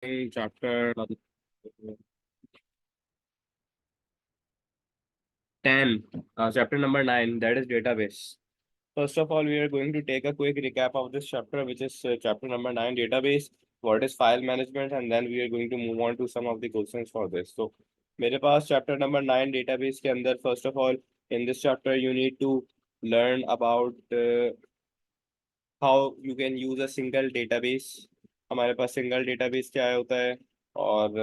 chapter 10, chapter number 9, that is database. First of all, we are going to take a quick recap of this chapter, which is chapter number 9, database, what is file management, and then we are going to move on to some of the questions for this. So, मेरे पास chapter number 9 database के अंदर, first of all, in this chapter, you need to learn about how you can use a single database. हमारे पास single database क्या होता है, और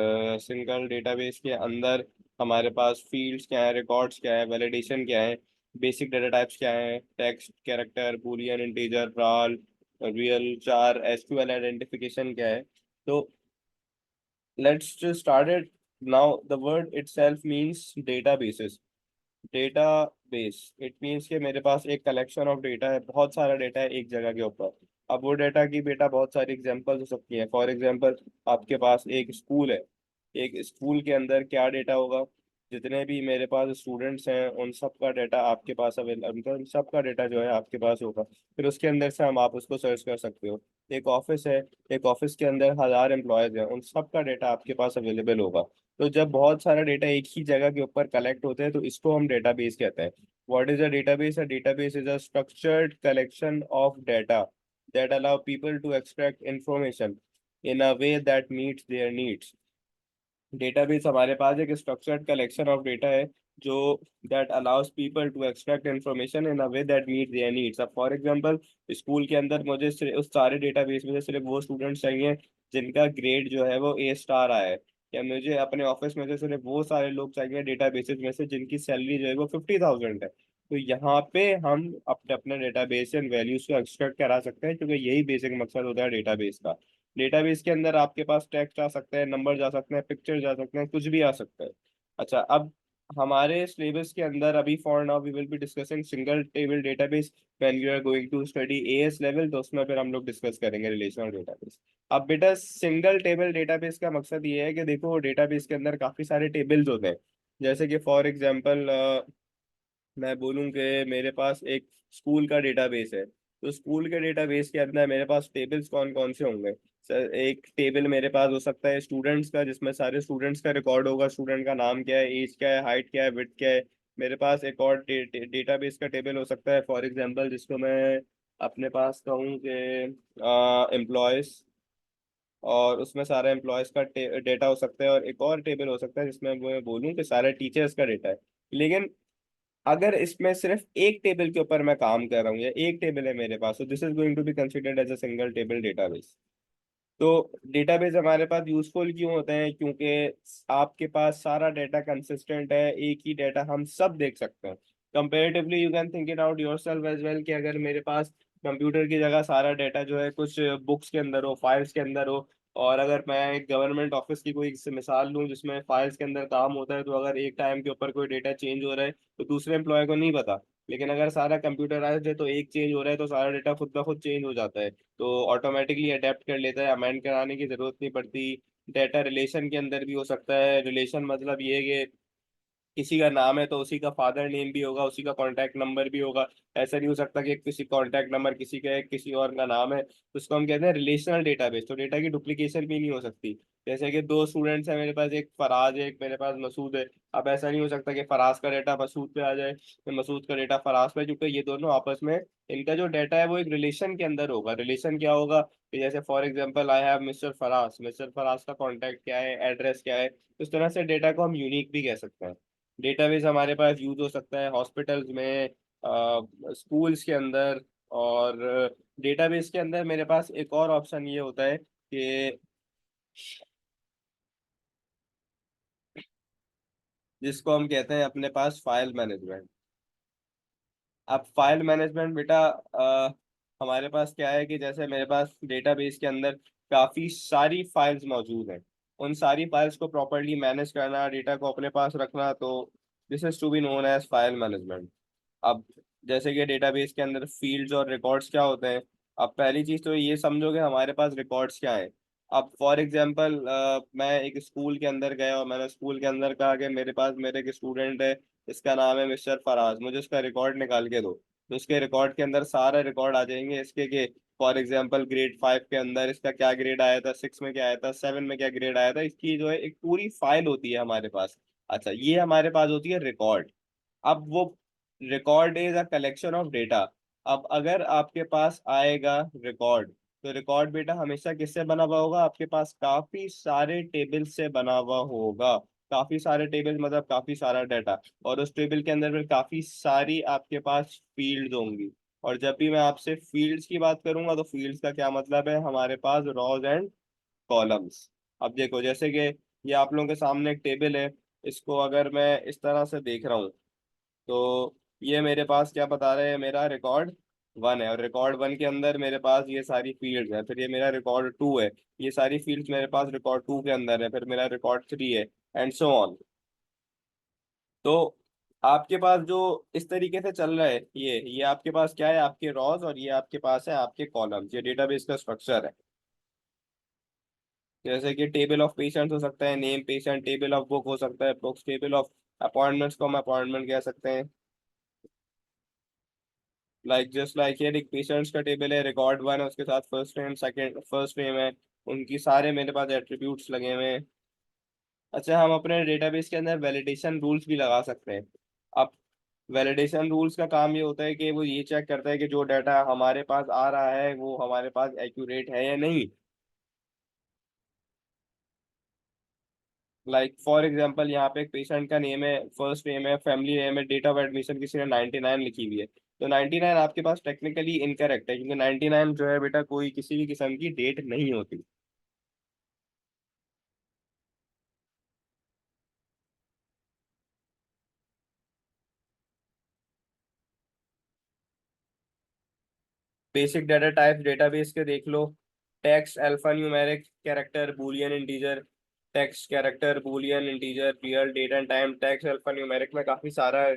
single database के अंदर हमारे पास फील्ड्स क्या है, रिकॉर्ड्स क्या है, वैलिडेशन क्या है, बेसिक डाटा टाइप्स क्या है, टेक्स्ट, कैरेक्टर, बूलियन, इंटीजर, राल, रियल, चार, एसक्यूएल आइडेंटिफिकेशन क्या है. तो let's just start it. Now the word itself means databases. Database it means कि मेरे पास एक कलेक्शन ऑफ डेटा है, बहुत सारा डेटा है एक जगह के ऊपर. अब वो डेटा की बेटा बहुत सारी एग्जांपल्स हो सकती हैं. फॉर एग्जांपल, आपके पास एक स्कूल है. एक स्कूल के अंदर क्या डेटा होगा, जितने भी मेरे पास स्टूडेंट्स हैं उन सब का डेटा आपके पास अवेलेबल, मतलब सब का डेटा जो है आपके पास होगा. फिर उसके अंदर से हम आप उसको सर्च कर सकते हो. एक ऑफिस है, एक ऑफिस के अंदर 1000 एम्प्लॉयज हैं, उन सब का डेटा आपके पास अवेलेबल होगा. तो जब बहुत सारा डेटा एक ही जगह के ऊपर कलेक्ट होते हैं तो इसको हम डेटाबेस कहते हैं. What is a database? A database is a structured collection of data that allow people to extract information in a way that meets their needs. Database हमारे पास एक स्ट्रक्चर्ड कलेक्शन ऑफ डेटा है जो that allows people to extract information in a way that meet their needs. अब for example, school के अंदर मुझे उस सारे डेटाबेस में से सिर्फ वो स्टूडेंट्स चाहिए जिनका ग्रेड जो है वो ए स्टार आया है, या मुझे अपने ऑफिस में से सिर्फ वो सारे लोग चाहिए डेटाबेसेस में से जिनकी सैलरी जो है वो 50,000 है. तो यहाँ पे हम अपने अपने डेटाबेस एंड वैल्यूज को एक्सट्रैक्ट करा सकते हैं, क्योंकि यही बेसिक मकसद होता है डेटाबेस का. डेटाबेस के अंदर आपके पास टेक्स्ट आ सकते हैं, नंबर जा सकते हैं, पिक्चर जा सकते हैं, कुछ भी आ सकता है. अच्छा, अब हमारे सिलेबस के अंदर अभी for now we will be discussing single table database. When you are going to study AS level, तो उसमें फिर हम लोग डिस्कस करेंगे रिलेशनल डेटाबेस. अब बेटा, सिंगल टेबल डेटाबेस का मकसद ये है कि देखो, डेटाबेस के अंदर काफी सारे टेबल्स होते हैं. जैसे कि फॉर एग्जांपल मैं बोलूँ कि मेरे पास एक स्कूल का डेटाबेस है, तो स्कूल के डेटाबेस के अंदर मेरे पास टेबल्स कौन कौन से होंगे. सर, एक टेबल मेरे पास हो सकता है स्टूडेंट्स का, जिसमें सारे स्टूडेंट्स का रिकॉर्ड होगा. स्टूडेंट का नाम क्या है, एज क्या है, हाइट क्या है, विड्थ क्या है. मेरे पास एक और डेटाबेस का टेबल हो सकता है, फॉर एग्जांपल जिसको मैं अपने पास कहूँ कि एम्प्लॉयज, और उसमें सारे एम्प्लॉयज का डेटा हो सकता है. और एक और टेबल हो सकता है जिसमें मैं बोलूँ कि सारे टीचर्स का डेटा है. लेकिन अगर इसमें सिर्फ एक टेबल के ऊपर मैं काम कर रहा हूँ, या एक टेबल है मेरे पास, तो this is going to be considered as a single table database. तो डेटाबेस हमारे पास यूजफुल क्यों होते हैं? क्योंकि आपके पास सारा डाटा कंसिस्टेंट है, एक ही डाटा हम सब देख सकते हैं. Comparatively you can think it out yourself as well, कि अगर मेरे पास कंप्यूटर की जगह सारा डाटा जो है कुछ बुक्स के अंदर हो, फाइल्स के अंदर हो, और अगर मैं एक गवर्नमेंट ऑफिस की कोई से मिसाल लूँ जिसमें फाइल्स के अंदर काम होता है, तो अगर एक टाइम के ऊपर कोई डेटा चेंज हो रहा है तो दूसरे एम्प्लॉय को नहीं पता. लेकिन अगर सारा कंप्यूटराइज्ड है तो एक चेंज हो रहा है तो सारा डेटा खुद ब खुद चेंज हो जाता है, तो ऑटोमेटिकली अडेप्ट कर लेता है, अमेंड कराने की जरूरत नहीं पड़ती. डेटा रिलेशन के अंदर भी हो सकता है. रिलेशन मतलब ये है कि किसी का नाम है तो उसी का फादर नेम भी होगा, उसी का कॉन्टैक्ट नंबर भी होगा. ऐसा नहीं हो सकता कि किसी कॉन्टैक्ट नंबर किसी का है, किसी और का नाम है. तो उसको हम कहते हैं रिलेशनल डेटाबेस. तो डेटा की डुप्लीकेशन भी नहीं हो सकती. जैसे कि दो स्टूडेंट्स हैं मेरे पास, एक फराज है, एक मेरे पास मसूद है. अब ऐसा नहीं हो सकता कि फराज का डेटा मसूद पे आ जाए, फिर मसूद का डेटा फराज पे, क्योंकि ये दोनों आपस में, इनका जो डेटा है वो एक रिलेशन के अंदर होगा. रिलेशन क्या होगा कि जैसे for example I have mister Faraz, mister Faraz का कॉन्टैक्ट क्या है, एड्रेस क्या है. इस तरह से डेटा को हम यूनिक भी कह सकते हैं. डेटाबेस हमारे पास यूज हो सकता है हॉस्पिटल्स में, स्कूल्स के अंदर. और डेटाबेस के अंदर मेरे पास एक और ऑप्शन ये होता है कि जिसको हम कहते हैं अपने पास फाइल मैनेजमेंट. अब फाइल मैनेजमेंट बेटा, हमारे पास क्या है कि जैसे मेरे पास डेटाबेस के अंदर काफ़ी सारी फाइल्स मौजूद हैं. उन सारी फाइल्स को प्रॉपरली मैनेज करना, डेटा को अपने पास रखना, तो this is to be known as file management. अब जैसे कि डेटाबेस के अंदर फील्ड्स और रिकॉर्ड्स क्या होते हैं. अब पहली चीज़ तो ये समझो कि हमारे पास रिकॉर्ड्स क्या है. अब फॉर एग्जांपल, मैं एक स्कूल के अंदर गया और मैंने स्कूल के अंदर कहा कि मेरे पास मेरे एक स्टूडेंट है, इसका नाम है मिस्टर फराज, मुझे उसका रिकॉर्ड निकाल के दो. तो उसके रिकॉर्ड के अंदर सारे रिकॉर्ड आ जाएंगे इसके कि फॉर एग्जाम्पल ग्रेड 5 के अंदर इसका क्या ग्रेड आया था, 6 में क्या आया था, 7 में क्या ग्रेड आया था, इसकी जो है एक पूरी फाइल होती है हमारे पास। अच्छा, ये हमारे पास होती है रिकॉर्ड। अब वो record is a collection of data. अब अगर आपके पास आएगा रिकॉर्ड, तो रिकॉर्ड बेटा हमेशा किससे बना हुआ होगा, आपके पास काफी सारे टेबल से बना हुआ होगा। काफी सारे टेबल मतलब काफी सारा डाटा, और उस टेबल के अंदर फिर काफी सारी आपके पास फील्ड्स होंगी। और जब भी मैं आपसे फील्ड्स की बात करूंगा, तो फील्ड्स का क्या मतलब है, हमारे पास रॉज एंड कॉलम्स। अब देखो, जैसे कि ये आप लोगों के सामने एक टेबल है, इसको अगर मैं इस तरह से देख रहा हूँ, तो ये मेरे पास क्या बता रहे हैं, मेरा रिकॉर्ड 1 है, और रिकॉर्ड 1 के अंदर मेरे पास ये सारी फील्ड्स है। फिर ये मेरा रिकॉर्ड 2 है, ये सारी फील्ड्स मेरे पास रिकॉर्ड 2 के अंदर है। फिर मेरा रिकॉर्ड 3 है, एंड सो ऑन। तो आपके पास जो इस तरीके से चल रहा है, ये आपके पास क्या है, आपके रॉज, और ये आपके पास है आपके कॉलम्स। ये डेटाबेस का स्ट्रक्चर है। जैसे कि टेबल ऑफ पेशेंट्स हो सकता है, name patient, table of book हो सकता है, बुक्स, टेबल ऑफ अपॉइंटमेंट्स को हम अपॉइंटमेंट कह सकते हैं। लाइक जस्ट लाइक ये एक पेशेंट्स का टेबल है, रिकॉर्ड 1 है, उसके साथ first name, second first name है, उनकी सारे मेरे पास एट्रीब्यूट्स लगे हुए हैं। अच्छा, हम अपने डेटाबेस के अंदर वैलिडेशन रूल्स भी लगा सकते हैं। अब वैलिडेशन रूल्स का काम ये होता है कि वो ये चेक करता है कि जो डाटा हमारे पास आ रहा है वो हमारे पास एक्यूरेट है या नहीं। लाइक फॉर एग्जांपल, यहाँ पे एक पेशेंट का नेम है, फर्स्ट नेम है, फैमिली नेम है, डेट ऑफ एडमिशन किसी ने 99 लिखी हुई है। तो 99 आपके पास टेक्निकली इनकरेक्ट है, क्योंकि 99 जो है बेटा कोई किसी भी किस्म की डेट नहीं होती। बेसिक डाटा टाइप डेटाबेस के देख लो। Text, alpha numeric, character, Boolean, integer. Text, character, Boolean, integer, real, date and time. Text alpha numeric में काफी सारा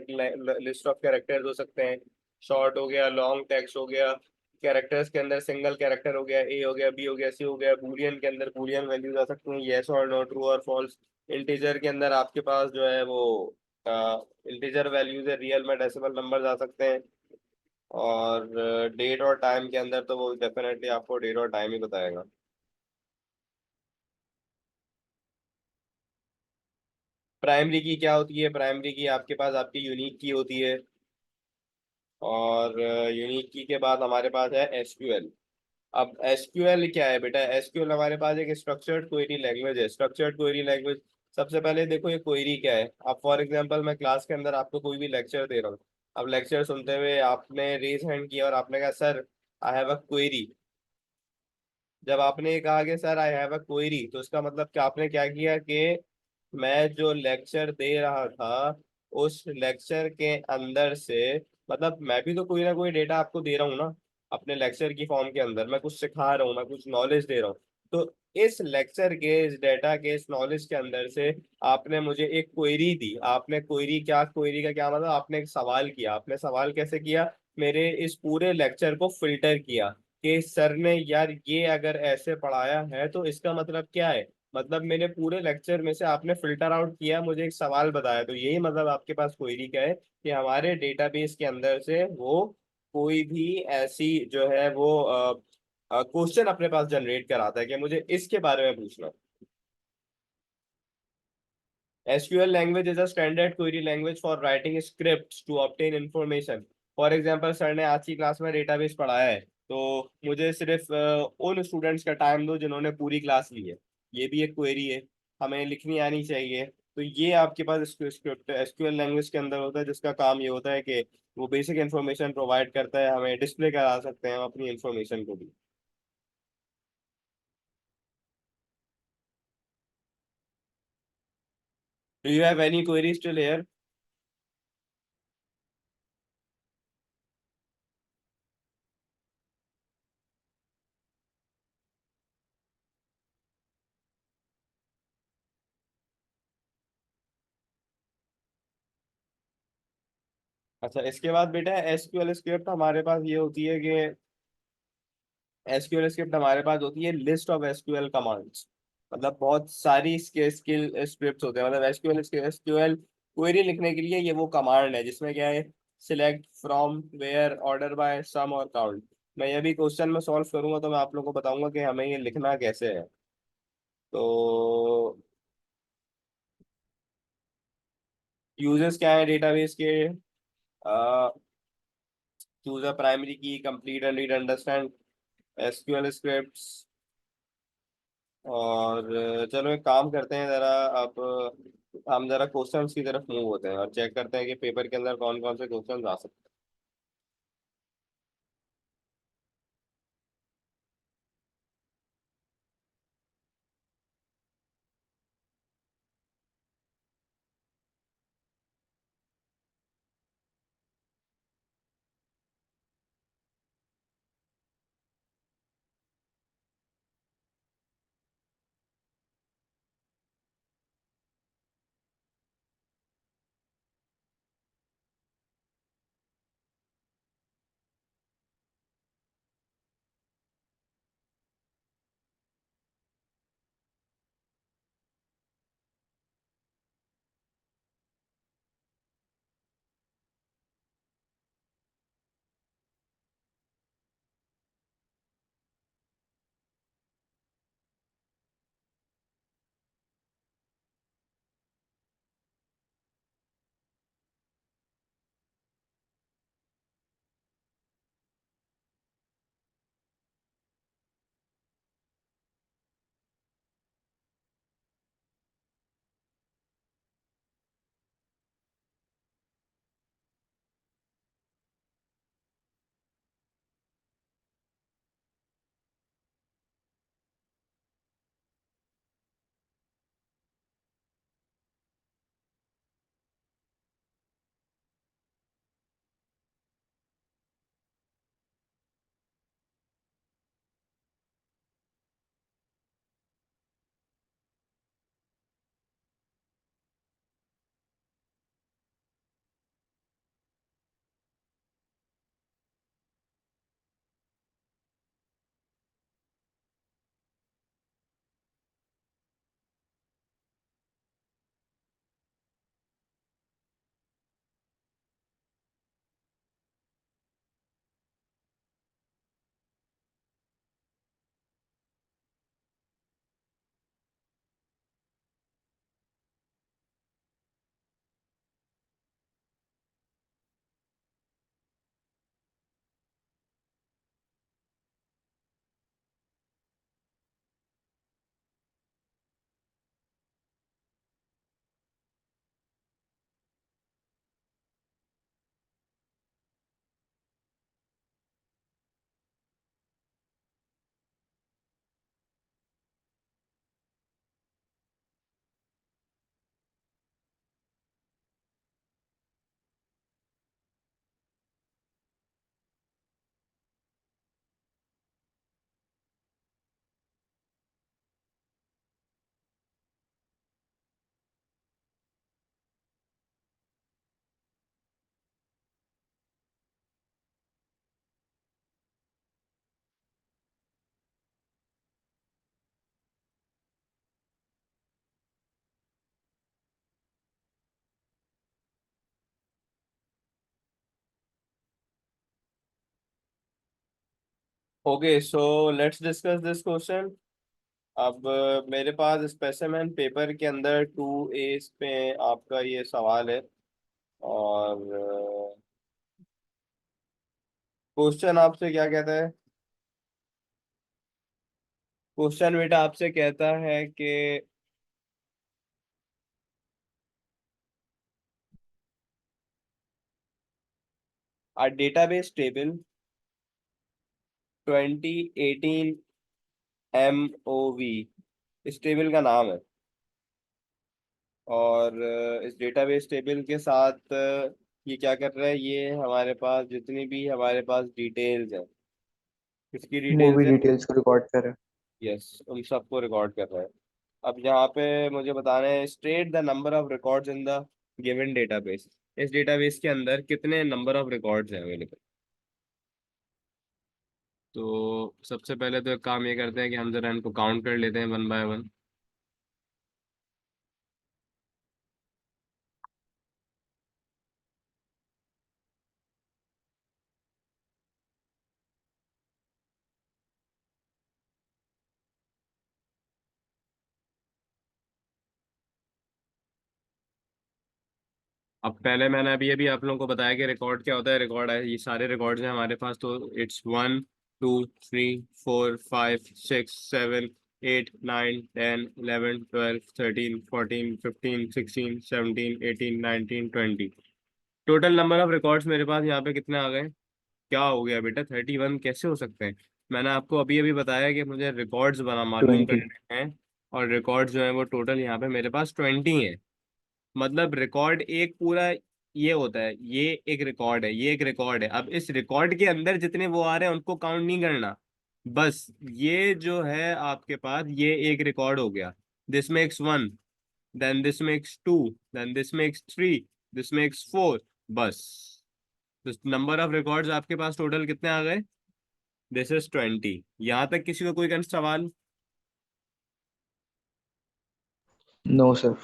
लिस्ट ऑफ कैरेक्टर्स हो सकते हैं। शॉर्ट हो गया, लॉन्ग टेक्स्ट हो गया। कैरेक्टर्स के अंदर सिंगल कैरेक्टर हो गया, ए हो गया, बी हो गया, सी हो गया। बूलियन के अंदर बूलियन वैल्यूज आ सकती हैं, येस और नो, ट्रू और फॉल्स। इंटीजर के अंदर आपके पास जो है वो इंटीजर वैल्यूज है, रियल में डेसिमल नंबर्स आ सकते हैं। और डेट और टाइम के अंदर तो वो डेफिनेटली आपको डेट और टाइम ही बताएगा। प्राइमरी की क्या होती है, प्राइमरी की आपके पास आपकी यूनिक की होती है। और यूनिक की के बाद हमारे पास है एसक्यूएल। अब एसक्यूएल क्या है बेटा, एसक्यूएल हमारे पास एक स्ट्रक्चर्ड क्वेरी लैंग्वेज है। स्ट्रक्चर्ड क्वेरी लैंग्वेज, सबसे पहले देखो ये क्वेरी क्या है। अब फॉर एग्जांपल मैं क्लास के अंदर आपको कोई भी लेक्चर दे रहा हूँ। अब लेक्चर सुनते हुए आपने रेज हैंड किया और आपने कहा sir I have a query. जब आपने कहा कि sir I have a query, तो इसका मतलब कि आपने क्या किया कि मैं जो लेक्चर दे रहा था उस लेक्चर के अंदर से, मतलब मैं भी तो कोई ना कोई डेटा आपको दे रहा हूँ ना। अपने लेक्चर की फॉर्म के अंदर मैं कुछ सिखा रहा हूँ, मैं कुछ नॉलेज दे रहा हूँ। तो इस लेक्चर के, इस डेटा के, इस नॉलेज के अंदर से आपने मुझे एक क्वेरी दी। आपने क्वेरी, क्या क्वेरी का क्या मतलब, आपने एक सवाल किया। आपने सवाल कैसे किया, मेरे इस पूरे लेक्चर को फिल्टर किया कि सर ने यार ये अगर ऐसे पढ़ाया है तो इसका मतलब क्या है। मतलब मैंने पूरे लेक्चर में से आपने फिल्टर आउट किया, मुझे एक सवाल बताया। तो यही मतलब आपके पास क्वेरी का है कि हमारे डेटाबेस के अंदर से वो कोई भी ऐसी जो है वो क्वेश्चन अपने पास जनरेट कराता है कि मुझे इसके बारे में पूछना। SQL language is a standard query language for writing scripts to obtain information. For example, sir ने आज की क्लास में डेटाबेस पढ़ाया है, तो मुझे सिर्फ उन स्टूडेंट्स का टाइम दो जिन्होंने पूरी क्लास ली है। ये भी एक क्वेरी है, हमें लिखनी आनी चाहिए। तो ये आपके पास स्क्रिप्ट SQL लैंग्वेज के अंदर होता है, जिसका काम ये होता है कि वो बेसिक इन्फॉर्मेशन प्रोवाइड करता है, हमें डिस्प्ले करा सकते हैं हम अपनी इन्फॉर्मेशन को भी। Do you have any queries till here? अच्छा, इसके बाद बेटा SQL स्क्रिप्ट हमारे पास ये होती है कि एसक्यूएल स्क्रिप्ट हमारे पास होती है लिस्ट ऑफ एसक्यूएल कमांड्स। मतलब बहुत सारी इसके स्किल स्क्रिप्ट होते हैं। मतलब एसक्यूएल क्वेरी लिखने के लिए ये वो कमांड है जिसमें क्या है, select, from, where, order by, sum और काउंट। मैं ये भी क्वेश्चन में सॉल्व करूंगा तो मैं आप लोगों को बताऊंगा कि हमें ये लिखना कैसे है। तो यूजर्स क्या है डेटाबेस के? चूज अ प्राइमरी की, complete and read understand SQL scripts. और चलो एक काम करते हैं जरा। अब हम जरा क्वेश्चंस की तरफ मूव होते हैं और चेक करते हैं कि पेपर के अंदर कौन कौन से क्वेश्चंस आ सकते हैं? Okay, so let's discuss this question. अब मेरे पास स्पेसिमेन पेपर के अंदर 2A पे आपका ये सवाल है। और क्वेश्चन आपसे क्या कहता है? क्वेश्चन बेटा आपसे कहता है कि a database table 2018 MOV इस टेबल का नाम है। और इस डेटाबेस टेबल के साथ ये क्या कर रहा है, ये हमारे पास जितनी भी हमारे पास डिटेल्स हैं, किसकी डिटेल्स मूवी है? डिटेल्स को रिकॉर्ड करें। यस, उन सबको रिकॉर्ड कर रहा है। अब यहाँ पे मुझे बताना है, state the number of records in the given database. इस डेटाबेस के अंदर कितने नंबर ऑफ रिकॉर्ड्स हैं अवेलेबल? तो सबसे पहले तो एक काम ये करते हैं कि हम जरा इनको काउंट कर लेते हैं वन बाय वन। अब पहले मैंने अभी अभी आप लोगों को बताया कि रिकॉर्ड क्या होता है। रिकॉर्ड है, ये सारे रिकॉर्ड्स हैं हमारे पास। तो it's 1 2 3 4 5 6 7 8 9 10 11 12 13 14 15 16 17 18 19 20। Total number of records मेरे पास यहाँ पे कितने आ गए? क्या हो गया बेटा, 31 कैसे हो सकते हैं? मैंने आपको अभी अभी बताया कि मुझे रिकॉर्ड्स बना मालूम 20। करने हैं। और रिकॉर्ड्स जो है वो टोटल यहाँ पे मेरे पास 20 है। मतलब रिकॉर्ड एक पूरा ये होता है, ये एक रिकॉर्ड है, ये एक रिकॉर्ड है। अब इस रिकॉर्ड के अंदर जितने वो आ रहे हैं उनको काउंट नहीं करना। बस ये जो है आपके पास, ये एक रिकॉर्ड हो गया। This makes 1, then this makes 2, then this makes 3, this makes 4। बस, तो नंबर ऑफ रिकॉर्ड्स आपके पास टोटल कितने आ गए? This is 20। यहाँ तक किसी को कोई सवाल? No sir.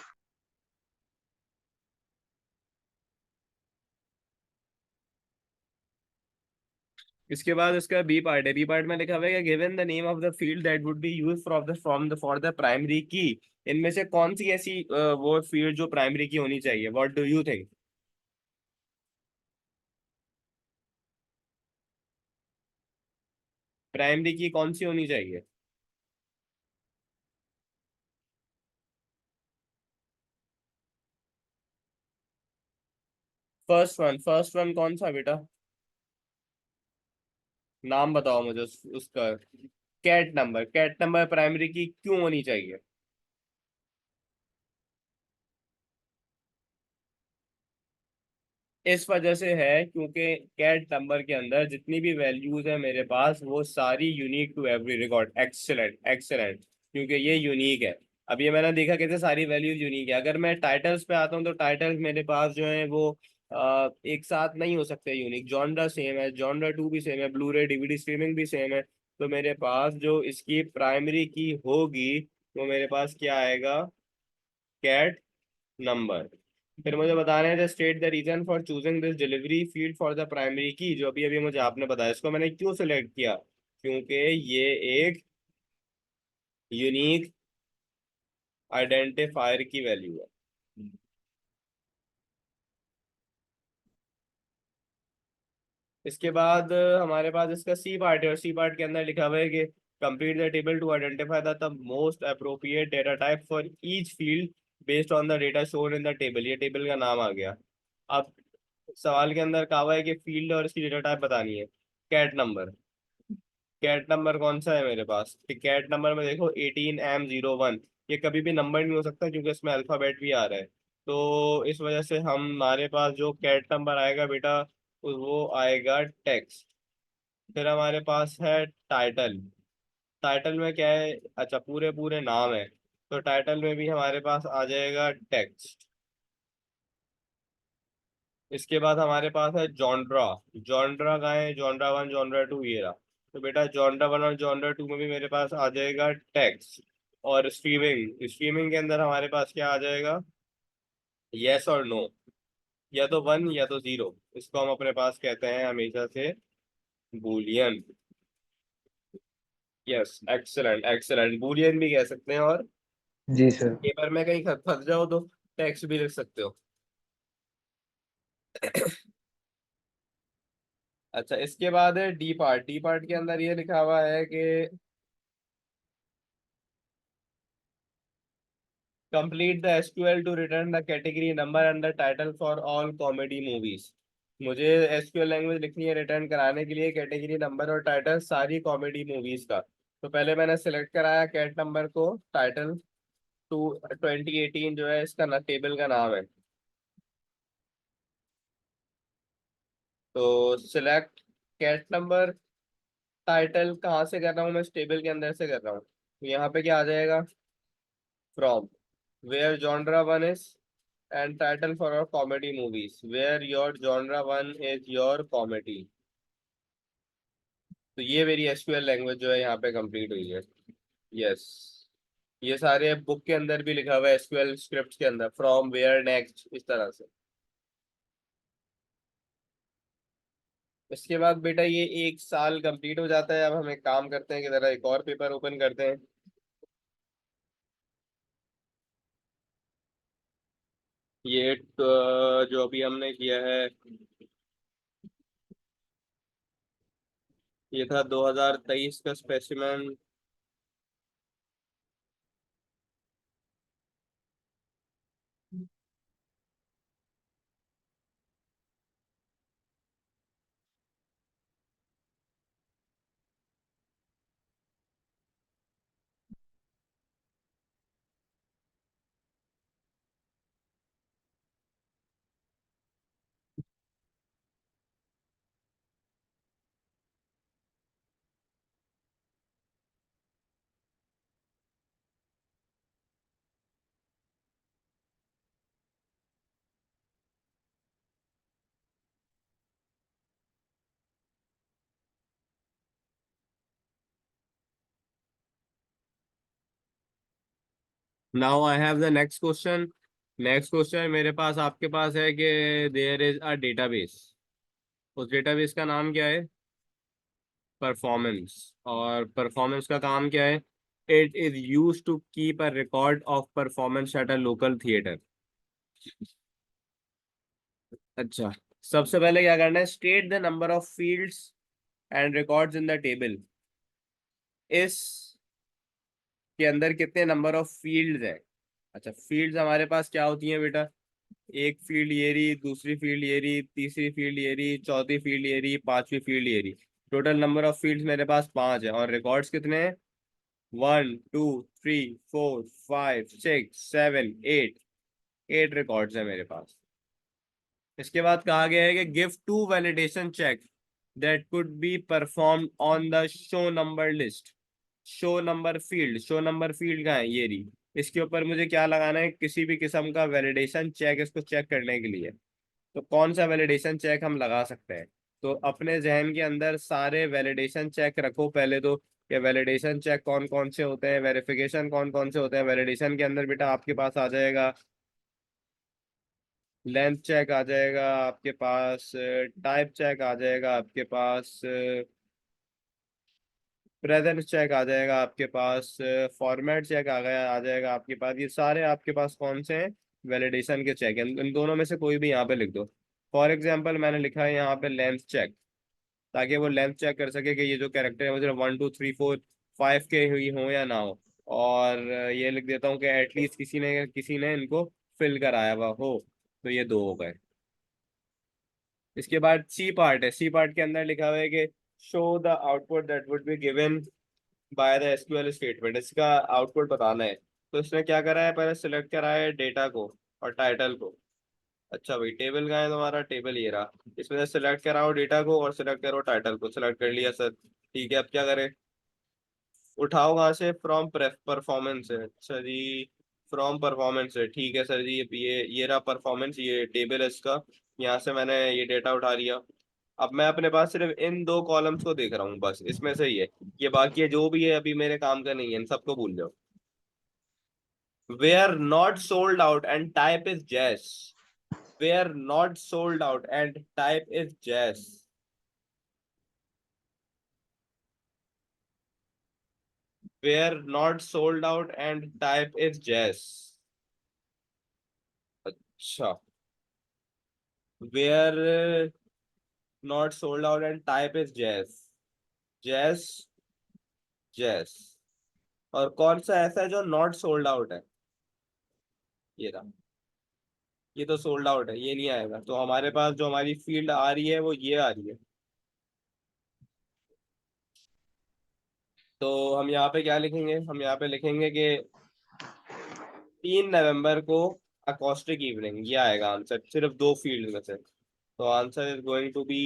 इसके बाद इसका बी पार्ट है। बी पार्ट में लिखा हुआ है, given the name of the field that would be use for the primary key. इनमें से कौन सी ऐसी वो फील्ड जो प्राइमरी की होनी चाहिए? What do you think? Primary की कौन सी होनी चाहिए? फर्स्ट वन कौन सा बेटा? नाम बताओ मुझे उसका। कैट नंबर प्राइमरी की क्यों होनी चाहिए? इस वजह से है क्योंकि कैट नंबर के अंदर जितनी भी वैल्यूज है मेरे पास वो सारी unique to every record. Excellent excellent, क्योंकि ये यूनिक है। अब ये मैंने देखा कैसे सारी वैल्यूज यूनिक है। अगर मैं टाइटल्स पे आता हूँ तो टाइटल्स मेरे पास जो है वो एक साथ नहीं हो सकते यूनिक। जॉनरा सेम है, जॉनरा टू भी सेम है, ब्लू रे डीवीडी स्ट्रीमिंग भी सेम है। तो मेरे पास जो इसकी प्राइमरी की होगी वो मेरे पास क्या आएगा? Cat number. फिर मुझे बताना है, state the reason for choosing this delivery field for the primary key. जो अभी अभी मुझे आपने बताया, इसको मैंने क्यों सिलेक्ट किया? क्योंकि ये एक यूनिक आइडेंटिफायर की वैल्यू है। इसके बाद हमारे पास इसका सी पार्ट है, और सी पार्ट के अंदर लिखा हुआ है कि complete the table to identify the most appropriate data type for each field based on the data shown in the table. ये टेबल का नाम आ गया। अब सवाल के अंदर कहा हुआ है कि फील्ड और इसकी डेटा टाइप बतानी है। कैट नंबर, कैट नंबर कौन सा है मेरे पास? कि कैट नंबर में देखो 18M01। ये कभी भी नंबर नहीं हो सकता क्योंकि इसमें अल्फाबेट भी आ रहा है। तो इस वजह से हमारे पास जो कैट नंबर आएगा बेटा वो आएगा टेक्स्ट। फिर हमारे पास है टाइटल। टाइटल में क्या है? अच्छा, पूरे पूरे नाम है। तो टाइटल में भी हमारे पास आ जाएगा टेक्स्ट। इसके बाद हमारे पास है जॉनड्रा। जॉनड्रा का है, जॉनड्रा वन जॉनड्रा टू ये रहा। तो बेटा जॉनड्रा वन और जॉनड्रा टू में भी मेरे पास आ जाएगा टेक्स्ट। और स्ट्रीमिंग, स्ट्रीमिंग के अंदर हमारे पास क्या आ जाएगा? यस और नो, या तो वन या तो जीरो। इसको हम अपने पास कहते हैं हमेशा से Boolean. Yes, excellent excellent, Boolean भी कह सकते हैं। और जी सर। पेपर में कहीं फंस जाओ तो टेक्स्ट भी लिख सकते हो। अच्छा, इसके बाद है डी पार्ट। डी पार्ट के अंदर ये लिखा हुआ है कि complete the SQL to return the category number and the title for all comedy movies. मुझे एसक्यूएल लैंग्वेज लिखनी है रिटर्न कराने के लिए कैटेगरी नंबर और टाइटल सारी कॉमेडी मूवीज का। तो पहले मैंने सेलेक्ट कराया कैट नंबर को, टाइटल टू 2018 जो है इसका टेबल का नाम है। तो सिलेक्ट कैट नंबर, टाइटल कहाँ से कर रहा हूँ मैं? इस टेबल के अंदर से कर रहा हूँ। तो यहाँ पे क्या आ जाएगा? From where genre one is and title for our comedy movies where your genre one is your comedy। तो ये मेरी एसक्यूएल लैंग्वेज जो है यहाँ पे कंप्लीट हुई है। यस, ये सारे बुक के अंदर भी लिखा हुआ है एसक्यूएल स्क्रिप्ट के अंदर, फ्रॉम वेयर नेक्स्ट इस तरह से। इसके बाद बेटा ये एक साल कंप्लीट हो जाता है। अब हम एक काम करते हैं कि जरा एक और पेपर ओपन करते हैं। ये जो अभी हमने किया है, ये था 2023 का specimen. Now I have the next question. Next question मेरे पास आपके पास है कि देयर इज अ डेटाबेस। उस डेटाबेस का नाम क्या है? परफॉर्मेंस। और परफॉर्मेंस का काम क्या है? It is use to keep a record of performance at a local theatre. अच्छा, सबसे पहले क्या करना है? State the number of fields and records in the table. इस के अंदर कितने नंबर ऑफ फील्ड्स है? अच्छा, फील्ड्स हमारे पास क्या होती हैं बेटा? एक फील्ड ये रही, दूसरी फील्ड ये रही, तीसरी फील्ड ये रही, चौथी फील्ड ये रही, पांचवी फील्ड ये रही। टोटल नंबर ऑफ फील्ड्स मेरे पास पांच है। और रिकॉर्ड्स कितने हैं? 1 2 3 4 5 6 7 8। 8 रिकॉर्ड्स है मेरे पास। इसके बाद कहा गया है कि give two validation check that could be perform on the show number list. Show number field का है ये रही। इसके ऊपर मुझे क्या लगाना है? किसी भी किस्म का वैलिडेशन चेक, इसको चेक करने के लिए। तो कौन सा वैलिडेशन चेक हम लगा सकते हैं? तो अपने जहन के अंदर सारे वैलिडेशन चेक रखो पहले तो। ये वैलिडेशन चेक कौन कौन से होते हैं, वेरिफिकेशन कौन कौन से होते हैं। वैलिडेशन के अंदर बेटा आपके पास आ जाएगा लेंथ चेक, आ जाएगा आपके पास टाइप चेक, आ जाएगा आपके पास प्रेजेंस चेक, आ जाएगा आपके पास फॉर्मेट चेक, आ जाएगा आपके पास। ये सारे आपके पास कौन से हैं? वैलिडेशन के चेक। इन दोनों में से कोई भी यहाँ पे लिख दो। फॉर एग्जाम्पल मैंने लिखा है यहाँ पे लेंथ चेक, ताकि वो लेंथ चेक कर सके कि ये जो कैरेक्टर है मुझे 1 2 3 4 5 के हुई हो या ना हो। और ये लिख देता हूँ कि एटलीस्ट किसी ने इनको फिल कराया हुआ हो। तो ये दो हो गए। इसके बाद सी पार्ट है। सी पार्ट के अंदर लिखा हुआ है कि show the output that would be given by the SQL statement. इसका आउटपुट बताना है। तो इसने क्या करा है? पहले सिलेक्ट करा है डेटा को और टाइटल को। अच्छा भाई, टेबल का है तुम्हारा? टेबल ये रहा। इसमें से सिलेक्ट कराओ डेटा को और सिलेक्ट करो टाइटल को। सिलेक्ट कर लिया सर। ठीक है, अब क्या करें? उठाओ कहाँ से? फ्रॉम परफॉर्मेंस है। अच्छा जी, फ्रॉम परफॉर्मेंस है। ठीक है सर जी, ये रहा परफॉर्मेंस, ये टेबल है इसका। यहाँ से मैंने ये डेटा उठा लिया। अब मैं अपने पास सिर्फ इन दो कॉलम्स को देख रहा हूँ, बस इसमें से ही है। ये बाकी है जो भी है अभी मेरे काम का नहीं है, इन सबको भूल जाओ। Where not sold out and type is jazz. Where not sold out and type is jazz. Where not sold out and type is jazz. अच्छा, where not sold out and type is jazz. Jazz, जैस। और कौन सा ऐसा है जो not sold out है? ये रहा। ये तो सोल्ड आउट है, ये नहीं आएगा। तो हमारे पास जो हमारी फील्ड आ रही है वो ये आ रही है। तो हम यहाँ पे क्या लिखेंगे? हम यहाँ पे लिखेंगे कि 3 नवंबर को अकॉस्टिक इवनिंग। ये आएगा आंसर, सिर्फ दो फील्ड में से। तो answer is going to be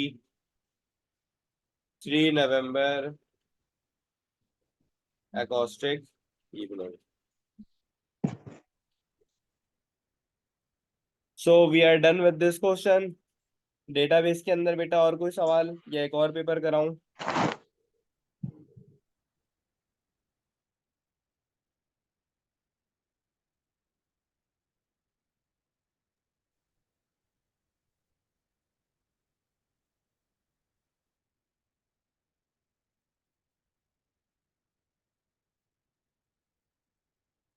3 November acoustic evening. So we are done with this question. Database के अंदर बेटा और कोई सवाल या एक और पेपर कराऊं?